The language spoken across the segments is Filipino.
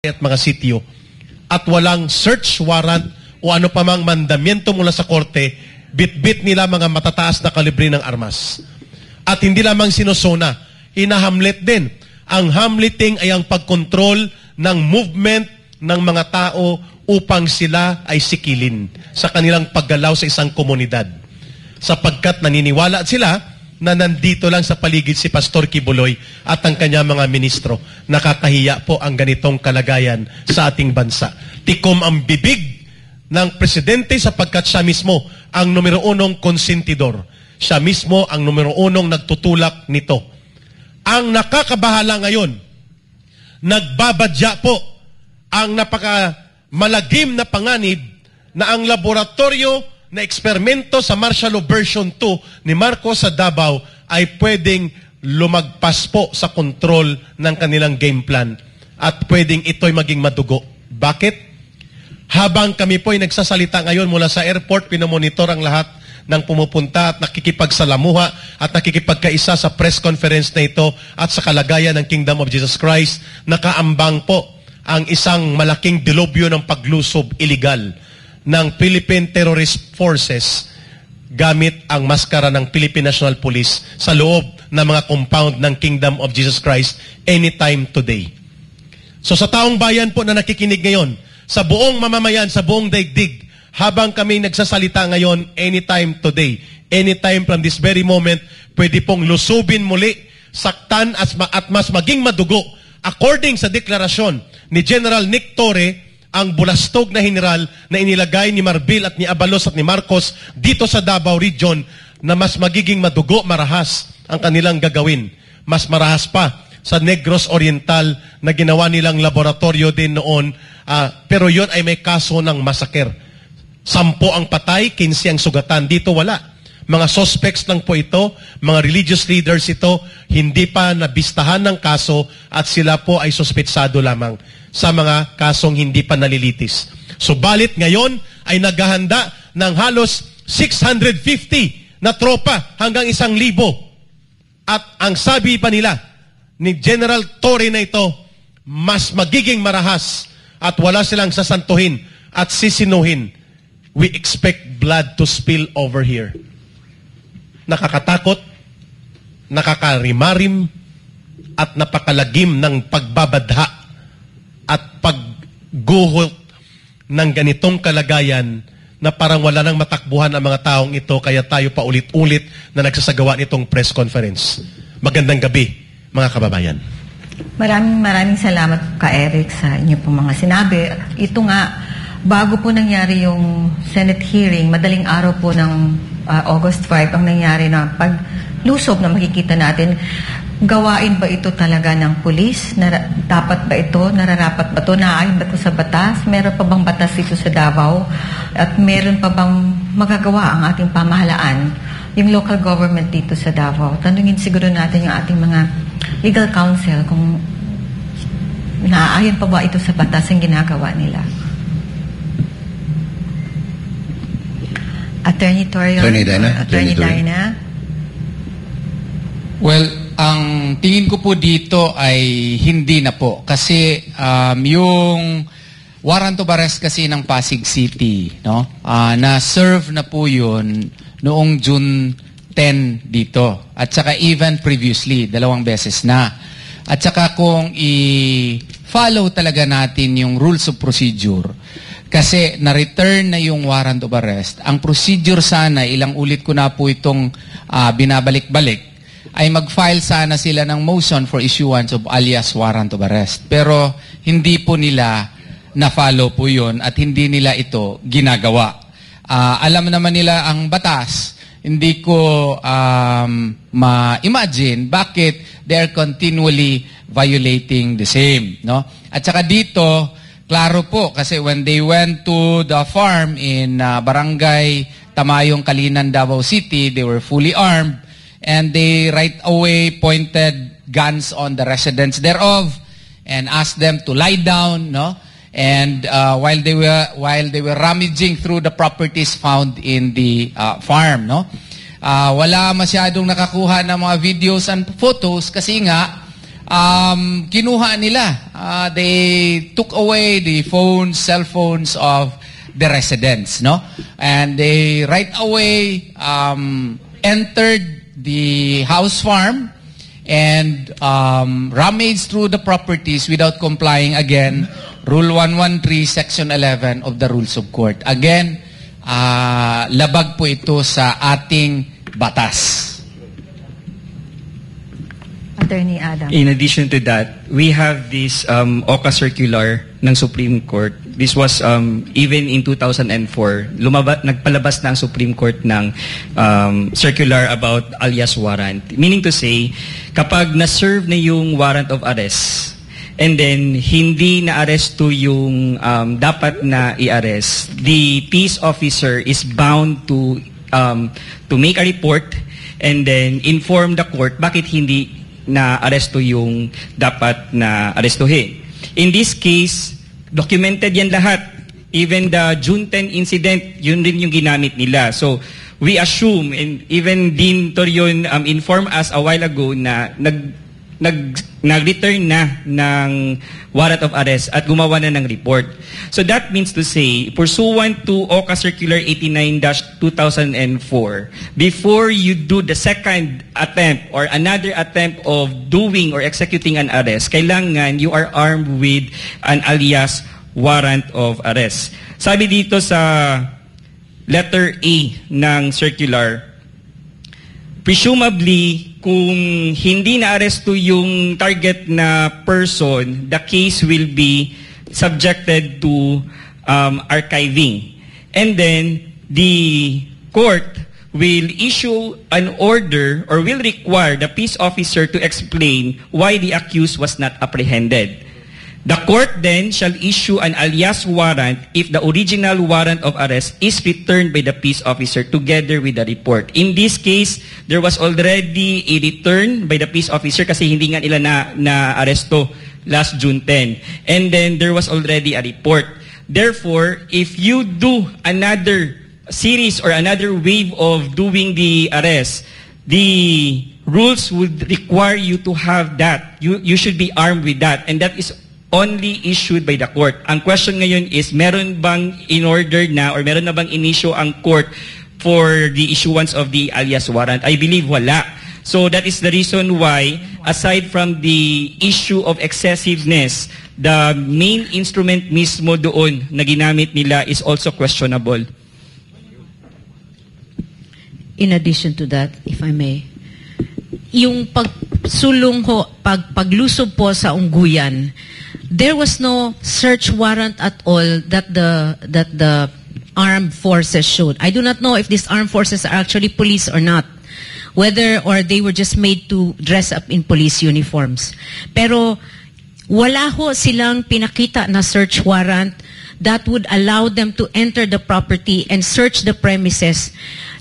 at mga sitio at walang search warrant o ano pa mang mandamiento mula sa korte, bit-bit nila mga matataas na kalibre ng armas. At hindi lamang sinusona, hinahamlet din. Ang hamleting ay ang pagkontrol ng movement ng mga tao upang sila ay sikilin sa kanilang paggalaw sa isang komunidad. Sapagkat naniniwala sila na nandito lang sa paligid si Pastor Kibuloy at ang kanyang mga ministro. Nakakahiya po ang ganitong kalagayan sa ating bansa. Tikom ang bibig ng presidente sapagkat siya mismo ang numero unong konsentidor. Siya mismo ang numero unong nagtutulak nito. Ang nakakabahala ngayon, nagbabadya po ang napakamalagim na panganib na ang laboratorio na eksperimento sa martial law version 2 ni Marcos sa Davao ay pwedeng lumagpas po sa kontrol ng kanilang game plan at pwedeng ito'y maging madugo. Bakit? Habang kami po ay nagsasalita ngayon mula sa airport, pinomonitor ang lahat ng pumupunta at nakikipagsalamuha at nakikipagkaisa sa press conference na ito at sa kalagayan ng Kingdom of Jesus Christ, nakaambang po ang isang malaking dilubyo ng paglusob illegal ng Philippine Terrorist Forces gamit ang maskara ng Philippine National Police sa loob ng mga compound ng Kingdom of Jesus Christ anytime today. So sa taong bayan po na nakikinig ngayon, sa buong mamamayan, sa buong daigdig, habang kami nagsasalita ngayon anytime today, anytime from this very moment, pwede pong lusubin muli, saktan at mas maging madugo according sa deklarasyon ni General Nick Torre, ang bulastog na general na inilagay ni Marbil at ni Abalos at ni Marcos dito sa Davao Region na mas magiging madugo, marahas ang kanilang gagawin. Mas marahas pa sa Negros Oriental na ginawa nilang laboratorio din noon, pero yon ay may kaso ng masaker. 10 ang patay, 15 ang sugatan. Dito wala. Mga suspects lang po ito, mga religious leaders ito, hindi pa nabistahan ng kaso at sila po ay suspetsado lamang sa mga kasong hindi pa nalilitis. Subalit ngayon ay naghahanda ng halos 650 na tropa hanggang 1,000. At ang sabi pa nila ni General Torre na ito, mas magiging marahas at wala silang sasantuhin at sisinuhin. We expect blood to spill over here. Nakakatakot, nakakarimarim, at napakalagim ng pagbabadha at pagguhot ng ganitong kalagayan na parang wala nang matakbuhan ang mga taong ito kaya tayo pa ulit-ulit na nagsasagawa nitong press conference. Magandang gabi, mga kababayan. Maraming salamat ka Eric sa inyo pong mga sinabi. Ito nga, bago po nangyari yung Senate hearing, madaling araw po ng August 5 ang nangyari na paglusob na makikita natin. Gawain ba ito talaga ng pulis? Dapat ba ito? Nararapat ba ito? Naayon ba ito sa batas? Meron pa bang batas dito sa Davao? At meron pa bang magagawa ang ating pamahalaan? Yung local government dito sa Davao. Tanungin siguro natin yung ating mga legal counsel kung naayon pa ba ito sa batas ang ginagawa nila. Attorney Torion? Attorney Darna? Well, ang tingin ko po dito ay hindi na po. Kasi yung warrant of arrest kasi ng Pasig City, no? Na-serve na po yun noong June 10 dito. At saka even previously, 2 beses na. At saka kung i-follow talaga natin yung rules of procedure, kasi na-return na yung warrant of arrest, ang procedure sana, ilang ulit ko na po itong binabalik-balik, ay mag-file sana sila ng motion for issuance of alias warrant of arrest. Pero hindi po nila na-follow po yun at hindi nila ito ginagawa. Alam naman nila ang batas. Hindi ko ma-imagine bakit they are continually violating the same. No? At saka dito, klaro po, kasi when they went to the farm in Barangay Tamayong, Kalinan, Davao City, they were fully armed and they right away pointed guns on the residents thereof and asked them to lie down, no? And while they were rummaging through the properties found in the farm, no? Wala masyadong nakakuha ng mga videos and photos kasi nga kinuha nila. They took away the phones, cell phones of the residents, no? And they right away entered the house farm and rummaged through the properties without complying again, Rule 113, Section 11 of the Rules of Court. Again, labag po ito sa ating batas. Attorney Adam. In addition to that, we have this OCA circular ng Supreme Court. This was even in 2004, nagpalabas na ang Supreme Court ng circular about alias warrant. Meaning to say, kapag na-serve na yung warrant of arrest, and then hindi na-aresto yung dapat na i-arrest, the peace officer is bound to make a report and then inform the court bakit hindi na-aresto yung dapat na arestuhin. In this case, documented yan lahat. Even the June 10 incident, yun rin yung ginamit nila. So, we assume, and even Dean Torion informed us a while ago na nag-return na ng warrant of arrest at gumawa na ng report. So that means to say, pursuant to OCA Circular 89-2004, before you do the second attempt or another attempt of doing or executing an arrest, kailangan you are armed with an alias warrant of arrest. Sabi dito sa letter A ng circular, presumably, kung hindi na-aresto yung target na person, the case will be subjected to archiving. And then, the court will issue an order or will require the peace officer to explain why the accused was not apprehended. The court then shall issue an alias warrant if the original warrant of arrest is returned by the peace officer together with the report. In this case, there was already a return by the peace officer kasi hindi nga nila na-aresto last June 10. And then there was already a report. Therefore, if you do another series or another wave of doing the arrest, the rules would require you to have that. You should be armed with that. And that is only issued by the court. Ang question ngayon is, meron bang in-order na or meron na bang in-issue ang court for the issuance of the alias warrant? I believe wala. So that is the reason why, aside from the issue of excessiveness, the main instrument mismo doon na ginamit nila is also questionable. In addition to that, if I may, yung pagsulong ho, paglusob po sa ungguyan, there was no search warrant at all that the armed forces showed. I do not know if these armed forces are actually police or not, whether or they were just made to dress up in police uniforms. Pero wala ho silang pinakita na search warrant that would allow them to enter the property and search the premises.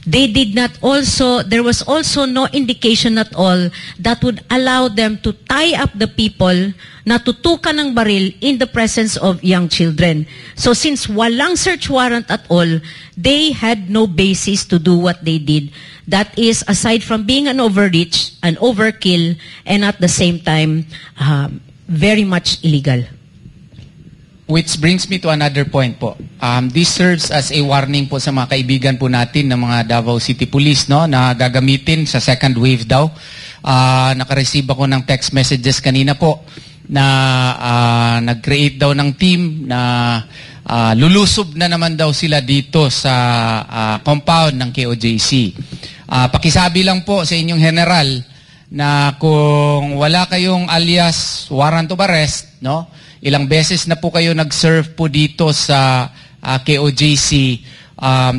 They did not also, there was also no indication at all that would allow them to tie up the people na tutukan ng baril in the presence of young children. So since walang search warrant at all, they had no basis to do what they did. That is, aside from being an overreach, an overkill, and at the same time, very much illegal. Which brings me to another point po. This serves as a warning po sa mga kaibigan po natin ng mga Davao City Police, no, na gagamitin sa second wave daw. Naka-receive ako ng text messages kanina po na nag-create daw ng team na lulusob na naman daw sila dito sa compound ng KOJC. Pakisabi lang po sa inyong general na kung wala kayong alias warrant of arrest, no, ilang beses na po kayo nag-serve po dito sa KOJC,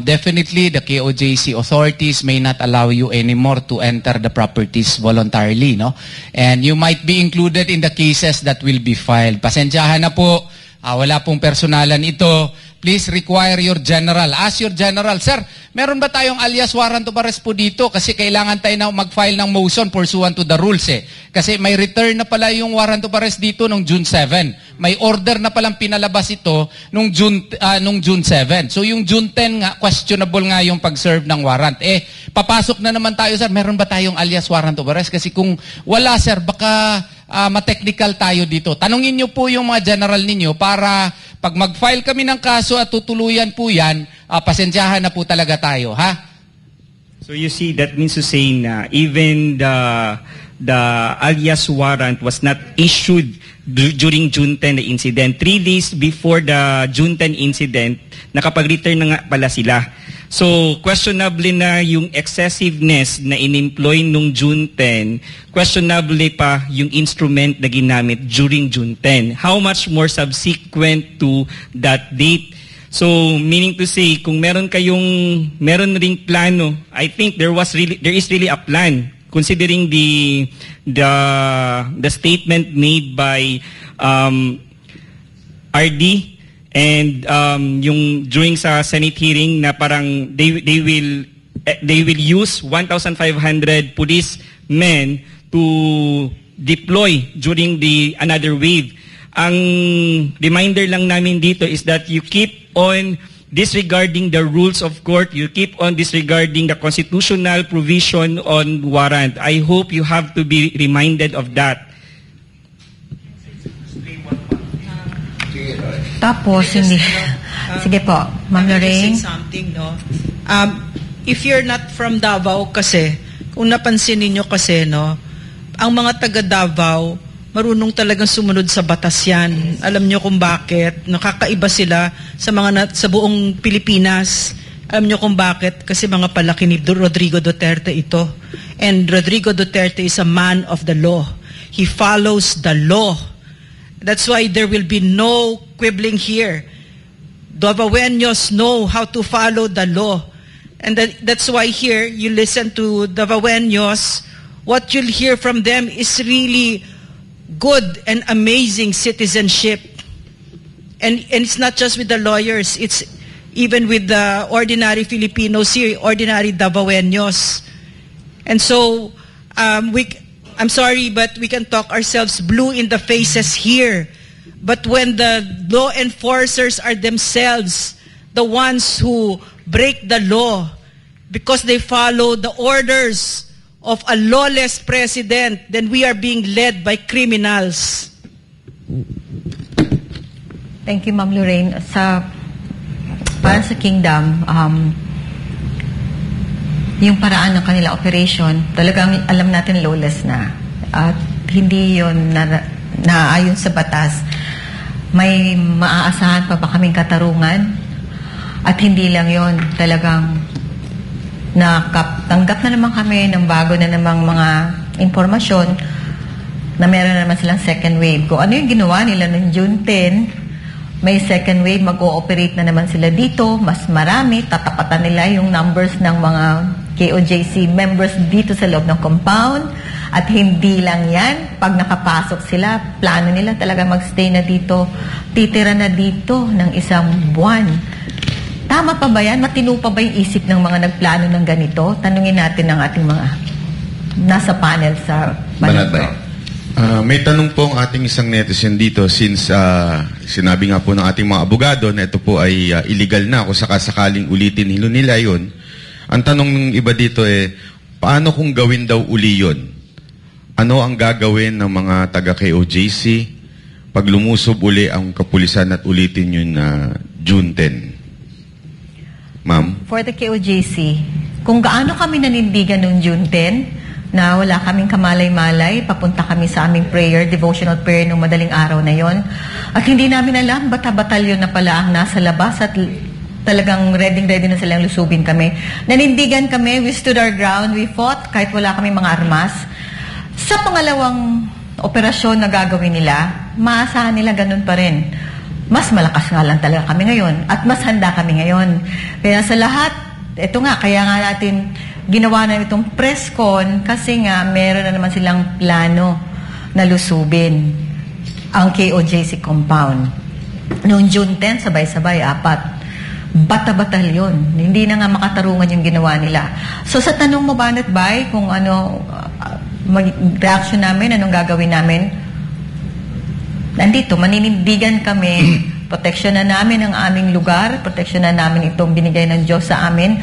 definitely the KOJC authorities may not allow you anymore to enter the properties voluntarily, no? And you might be included in the cases that will be filed. Pasensyahan na po, wala pong personalan ito. Please require your general. Ask your general, sir, meron ba tayong alias warrant of arrest po dito? Kasi kailangan tayo na mag-file ng motion pursuant to the rules eh. Kasi may return na pala yung warrant of arrest dito nung June 7. May order na palang pinalabas ito nung June 7. So yung June 10 nga, questionable nga yung pag-serve ng warrant. Papasok na naman tayo, sir, meron ba tayong alias warrant of arrest? Kasi kung wala, sir, baka ma-technical tayo dito. Tanungin nyo po yung mga general ninyo para pag mag-file kami ng kaso at tutuluyan po yan, pasensyahan na po talaga tayo, ha? So you see, that means to say na even the alias warrant was not issued during June 10 na incident. 3 days before the June 10 incident, nakapag-return na nga pala sila. So, questionable na yung excessiveness na in-employ nung June 10, questionable pa yung instrument na ginamit during June 10. How much more subsequent to that date? So, meaning to say, kung meron ring plano, I think there is really a plan, considering the statement made by RD and yung during sa Senate hearing na parang they will use 1,500 policemen to deploy during another wave. Ang reminder lang namin dito is that you keep on disregarding the rules of court, you keep on disregarding the constitutional provision on warrant. I hope you have to be reminded of that. Tapos, hindi. Sige po, Ma'am Let me Lorraine. say something, no? If you're not from Davao kasi, kung napansin ninyo kasi, no, ang mga taga Davao, marunong talagang sumunod sa batas yan. Alam nyo kung bakit. Nakakaiba sila sa buong Pilipinas. Alam nyo kung bakit. Kasi mga palaki ni Rodrigo Duterte ito. And Rodrigo Duterte is a man of the law. He follows the law. That's why there will be no quibbling here. Davaoenos know how to follow the law. And that's why here, you listen to Davaoenos, what you'll hear from them is really good and amazing citizenship. And it's not just with the lawyers, it's even with the ordinary Filipinos here, ordinary Davaoenos. And so, I'm sorry, but we can talk ourselves blue in the faces here. But when the law enforcers are themselves the ones who break the law because they follow the orders of a lawless president, then we are being led by criminals. Thank you, Ma'am Lorraine. Para sa Kingdom, yung paraan ng kanila operation, talagang alam natin lawless na. At hindi yun naayon sa batas. May maaasahan pa ba kaming katarungan? At hindi lang yun, talagang tanggap na naman kami ng bago na namang mga impormasyon na meron na naman silang second wave. Kung ano yung ginawa nila noong June 10, may second wave, mag-ooperate na naman sila dito, mas marami, tatapatan nila yung numbers ng mga KOJC members dito sa loob ng compound. At hindi lang yan, pag nakapasok sila, plano nila talaga magstay na dito, titira na dito ng isang buwan. Tama pa ba yan? Matino pa ba yung isip ng mga nagplano ng ganito? Tanungin natin ang ating mga nasa panel sa Banatbay. May tanong po ang ating isang netizen dito since sinabi nga po ng ating mga abogado na ito po ay illegal na kung sakasakaling ulitin nila yun. Ang tanong ng iba dito paano kung gawin daw uli yun? Ano ang gagawin ng mga taga-KOJC pag lumusob uli ang kapulisan at ulitin yun na June 10? Ma'am? For the KOJC, kung gaano kami nanindigan noong June 10, na wala kaming kamalay-malay, papunta kami sa aming prayer, devotional prayer nung madaling araw na yon. At hindi namin alam, bata-batalyon na pala ang nasa labas at talagang ready na silang lusubin kami. Nanindigan kami, we stood our ground, we fought kahit wala kaming mga armas. Sa pangalawang operasyon na gagawin nila, maasahan nila ganun pa rin. Mas malakas nga lang talaga kami ngayon at mas handa kami ngayon. Kaya sa lahat, ito nga, kaya nga natin ginawa na itong press con kasi nga meron na naman silang plano na lusubin ang KOJC compound. Noong June 10, sabay-sabay, 4. Bata-batalyon. Hindi na nga makatarungan yung ginawa nila. So sa tanong mo, Banatbay, kung ano reaction namin, anong gagawin namin, nandito, maninindigan kami, proteksyonan namin ang aming lugar, proteksyonan namin itong binigay ng Diyos sa amin.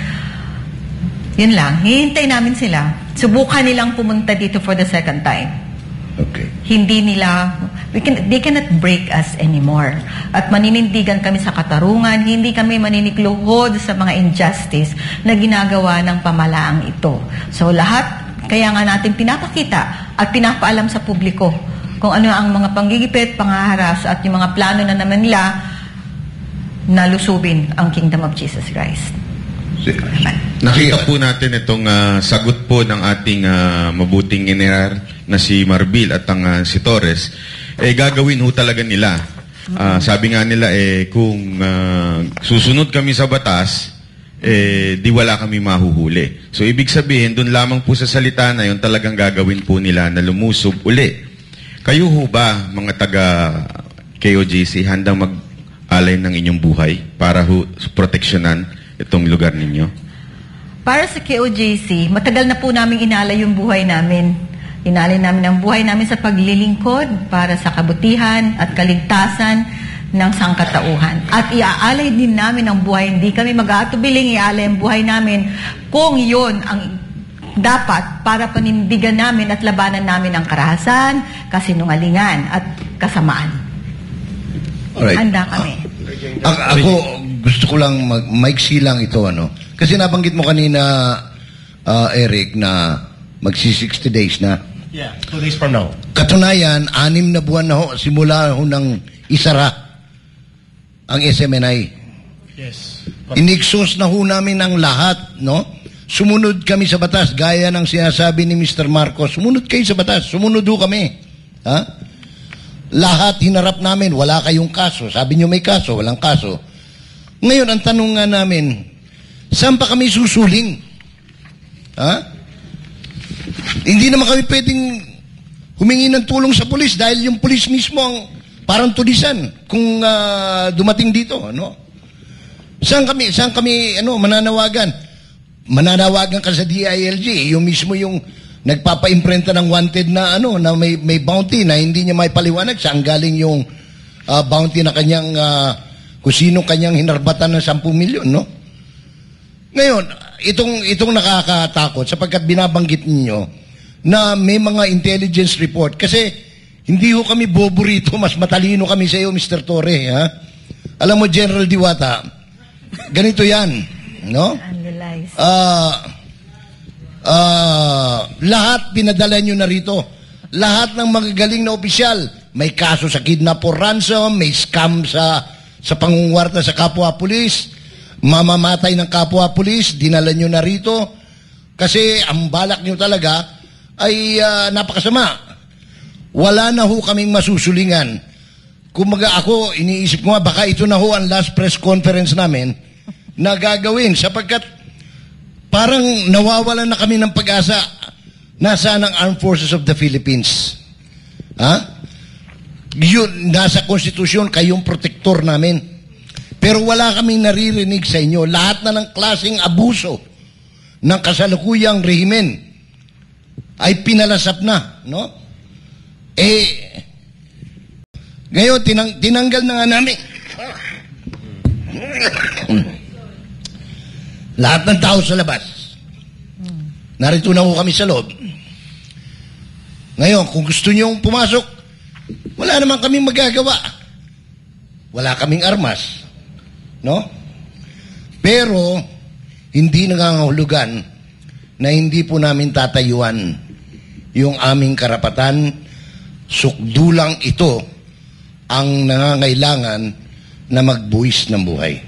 Yun lang, hihintay namin sila. Subukan nilang pumunta dito for the second time. Okay. They cannot break us anymore. At maninindigan kami sa katarungan, hindi kami maninikluhod sa mga injustice na ginagawa ng pamalaang ito. So kaya nga natin pinapakita at pinapaalam sa publiko kung ano ang mga panggigipit, pangaharas at yung mga plano na naman nila na lusubin ang Kingdom of Jesus Christ. Nakita po natin itong sagot po ng ating mabuting general na si Marbil at ang si Torres, gagawin ho talaga nila. Sabi nga nila, kung susunod kami sa batas, di wala kami mahuhuli. So, ibig sabihin, dun lamang po sa salita na yun, talagang gagawin po nila na lumusob uli. Kayo ho ba, mga taga KOJC, handang mag-alay ng inyong buhay para ho proteksyonan itong lugar ninyo? Para sa KOJC, matagal na po namin inalay yung buhay namin. Inalay namin ang buhay namin sa paglilingkod para sa kabutihan at kaligtasan ng sangkatauhan. At iaalay din namin ang buhay. Hindi kami mag-aatubiling iaalay ang buhay namin kung yun ang dapat para panindigan namin at labanan namin ang karahasan, kasinungalingan at kasamaan. Alright. Handa kami. Ako, gusto ko lang maiksi lang ito, ano? Kasi nabanggit mo kanina, Eric, na magsi-60 days na. Yeah, 2 days from now. Katunayan, 6 na buwan na ho, simula ho ng isara ang SMNI. Yes. Inexhaust na ho namin ang lahat, no? Sumunod kami sa batas, gaya ng sinasabi ni Mr. Marcos, sumunod kayo sa batas, sumunod ho kami. Ha? Lahat hinarap namin, wala kayong kaso. Sabi nyo may kaso, walang kaso. Ngayon, ang tanong nga namin, saan pa kami susuling? Ha? Hindi naman kami pwedeng humingi ng tulong sa pulis dahil yung pulis mismo ang parang tulisan kung dumating dito, ano? Saan kami mananawagan? Mananawagan ka sa DILG, yung mismo yung nagpapa-imprenta ng wanted na na may bounty na hindi niya may paliwanag saan galing yung bounty na kanyang kung sino kanyang hinarbatan ng 10 milyon, no? Ngayon, itong nakakatakot sapagkat binabanggit ninyo na may mga intelligence report kasi hindi ho kami bobo rito, mas matalino kami sa iyo, Mr. Torre, ha? Alam mo, General Diwata, ganito yan, no? Lahat pinadala nyo na rito. Lahat ng magagaling na opisyal, may kaso sa kidnap or ransom, may scam sa pangungwarta sa kapwa-pulis, mamamatay ng kapwa-pulis, dinala nyo na rito. Kasi ang balak nyo talaga ay napakasama. Wala na ho kaming masusulingan. Kumaga ako, iniisip ko nga, baka ito na ho ang last press conference namin na gagawin sapagkat parang nawawalan na kami ng pag-asa. Nasaan ang Armed Forces of the Philippines? Ha? Yun, nasa konstitusyon, kayong protektor namin. Pero wala kaming naririnig sa inyo. Lahat na ng klaseng abuso ng kasalukuyang rehimen ay pinalasap na, no? Ngayon, tinanggal na nga namin. Lahat ng tao sa labas. Narito na ho kami sa loob. Ngayon, kung gusto niyong pumasok, wala naman kaming magagawa. Wala kaming armas. No? Pero, hindi nangangahulugan na hindi po namin tatayuan yung aming karapatan. Sukdulang ito ang nangangailangan na magbuwis ng buhay.